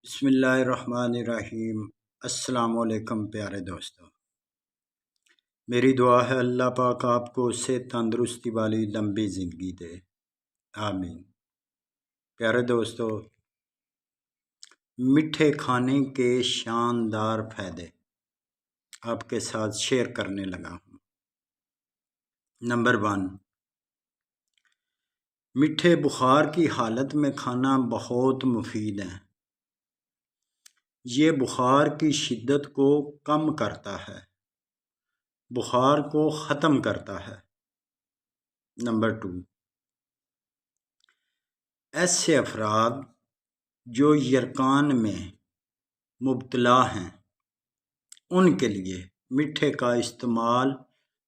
بسم اللہ الرحمن الرحیم۔ السلام علیکم پیارے دوستو، میری دعا ہے اللہ پاک آپ کو صحت تندرستی والی لمبی زندگی دے، آمین۔ پیارے دوستو، میٹھے کھانے کے شاندار فائدے آپ کے ساتھ شیئر کرنے لگا ہوں۔ نمبر 1، میٹھے بخار کی حالت میں کھانا بہت مفید ہے۔ یہ بخار کی شدت کو کم کرتا ہے، بخار کو ختم کرتا ہے۔ نمبر 2، ایسے افراد جو یرقان میں مبتلا ہیں ان کے لیے میٹھے کا استعمال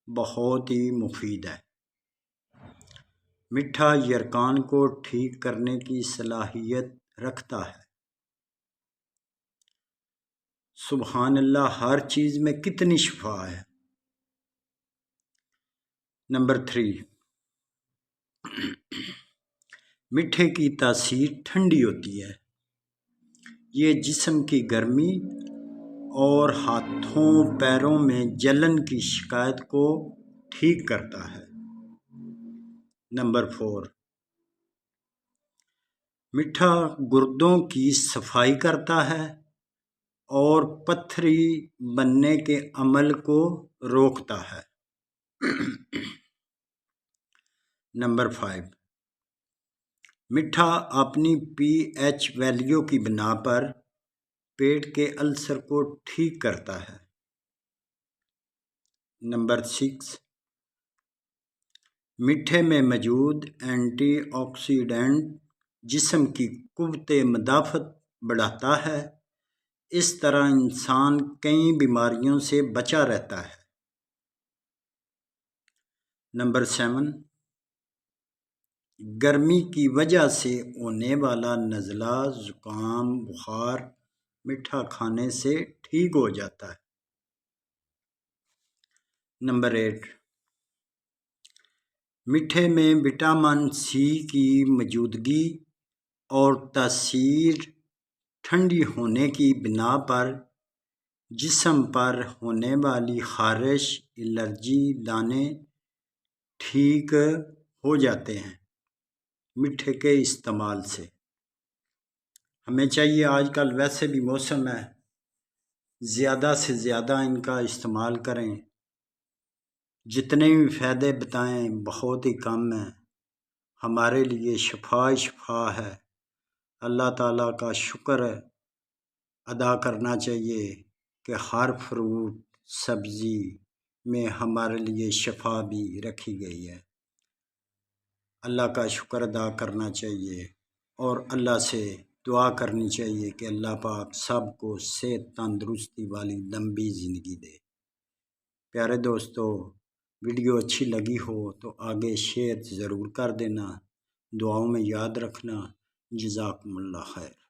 بہت ہی مفید ہے۔ میٹھا یرقان کو ٹھیک کرنے کی صلاحیت رکھتا ہے۔ سبحان اللہ، ہر چیز میں کتنی شفا ہے۔ نمبر 3، میٹھے کی تاثیر ٹھنڈی ہوتی ہے۔ یہ جسم کی گرمی اور ہاتھوں پیروں میں جلن کی شکایت کو ٹھیک کرتا ہے۔ نمبر 4، میٹھا گردوں کی صفائی کرتا ہے اور پتھری بننے کے عمل کو روکتا ہے۔ نمبر 5، میٹھا اپنی پی ایچ ویلیو کی بنا پر پیٹ کے السر کو ٹھیک کرتا ہے۔ نمبر 6، میٹھے میں موجود اینٹی آکسیڈنٹ جسم کی قوت مدافعت بڑھاتا ہے، اس طرح انسان کئی بیماریوں سے بچا رہتا ہے۔ نمبر 7، گرمی کی وجہ سے ہونے والا نزلہ، زکام، بخار میٹھا کھانے سے ٹھیک ہو جاتا ہے۔ نمبر 8، میٹھے میں وٹامن سی کی موجودگی اور تاثیر ٹھنڈی ہونے کی بنا پر جسم پر ہونے والی خارش، الرجی، دانے ٹھیک ہو جاتے ہیں میٹھے کے استعمال سے۔ ہمیں چاہیے، آج کل ویسے بھی موسم ہے، زیادہ سے زیادہ ان کا استعمال کریں۔ جتنے بھی فائدے بتائیں بہت ہی کم ہیں، ہمارے لیے شفا شفا ہے۔ اللہ تعالیٰ کا شکر ادا کرنا چاہیے کہ ہر فروٹ سبزی میں ہمارے لیے شفا بھی رکھی گئی ہے۔ اللہ کا شکر ادا کرنا چاہیے اور اللہ سے دعا کرنی چاہیے کہ اللہ پاک سب کو صحت تندرستی والی لمبی زندگی دے۔ پیارے دوستو، ویڈیو اچھی لگی ہو تو آگے شیئر ضرور کر دینا، دعاؤں میں یاد رکھنا۔ جزاکم اللہ خیر۔